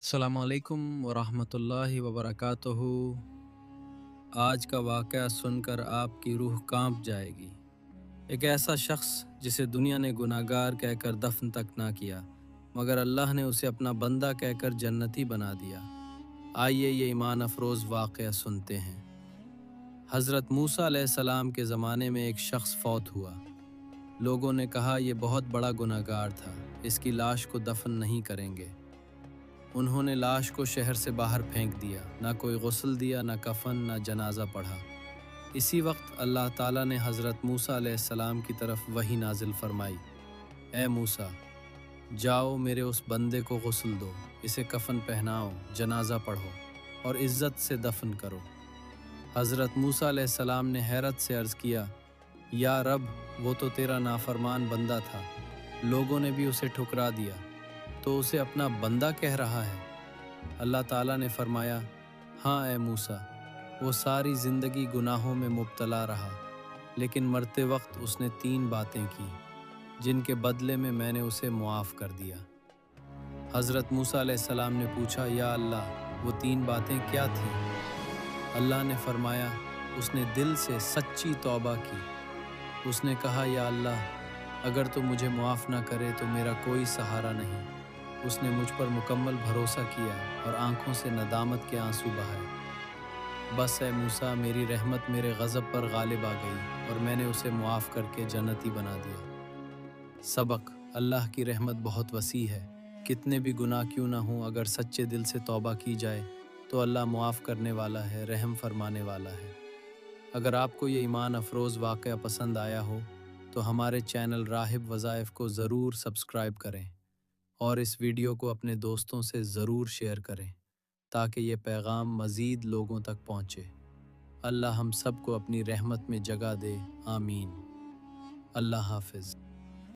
السلام علیکم ورحمۃ اللہ وبرکاتہ۔ آج کا واقعہ سن کر آپ کی روح کانپ جائے گی۔ ایک ایسا شخص جسے دنیا نے گناہ گار کہہ کر دفن تک نہ کیا، مگر اللہ نے اسے اپنا بندہ کہہ کر جنتی بنا دیا۔ آئیے یہ ایمان افروز واقعہ سنتے ہیں۔ حضرت موسیٰ علیہ السلام کے زمانے میں ایک شخص فوت ہوا۔ لوگوں نے کہا یہ بہت بڑا گناہ گار تھا، اس کی لاش کو دفن نہیں کریں گے۔ انہوں نے لاش کو شہر سے باہر پھینک دیا، نہ کوئی غسل دیا، نہ کفن، نہ جنازہ پڑھا۔ اسی وقت اللہ تعالیٰ نے حضرت موسیٰ علیہ السلام کی طرف وحی نازل فرمائی، اے موسیٰ، جاؤ میرے اس بندے کو غسل دو، اسے کفن پہناؤ، جنازہ پڑھو اور عزت سے دفن کرو۔ حضرت موسیٰ علیہ السلام نے حیرت سے عرض کیا، یا رب، وہ تو تیرا نافرمان بندہ تھا، لوگوں نے بھی اسے ٹھکرا دیا، تو اسے اپنا بندہ کہہ رہا ہے؟ اللہ تعالیٰ نے فرمایا، ہاں اے موسیٰ، وہ ساری زندگی گناہوں میں مبتلا رہا، لیکن مرتے وقت اس نے 3 باتیں کی جن کے بدلے میں نے اسے معاف کر دیا۔ حضرت موسیٰ علیہ السلام نے پوچھا، یا اللہ، وہ 3 باتیں کیا تھیں؟ اللہ نے فرمایا، اس نے دل سے سچی توبہ کی۔ اس نے کہا، یا اللہ، اگر تو مجھے معاف نہ کرے تو میرا کوئی سہارا نہیں۔ اس نے مجھ پر مکمل بھروسہ کیا اور آنکھوں سے ندامت کے آنسو بہائے۔ بس اے موسیٰ، میری رحمت میرے غضب پر غالب آ گئی اور میں نے اسے معاف کر کے جنتی بنا دیا۔ سبق: اللہ کی رحمت بہت وسیع ہے۔ کتنے بھی گناہ کیوں نہ ہوں، اگر سچے دل سے توبہ کی جائے تو اللہ معاف کرنے والا ہے، رحم فرمانے والا ہے۔ اگر آپ کو یہ ایمان افروز واقعہ پسند آیا ہو تو ہمارے چینل راہب وظائف کو ضرور سبسکرائب کریں اور اس ویڈیو کو اپنے دوستوں سے ضرور شیئر کریں تاکہ یہ پیغام مزید لوگوں تک پہنچے۔ اللہ ہم سب کو اپنی رحمت میں جگہ دے، آمین۔ اللہ حافظ۔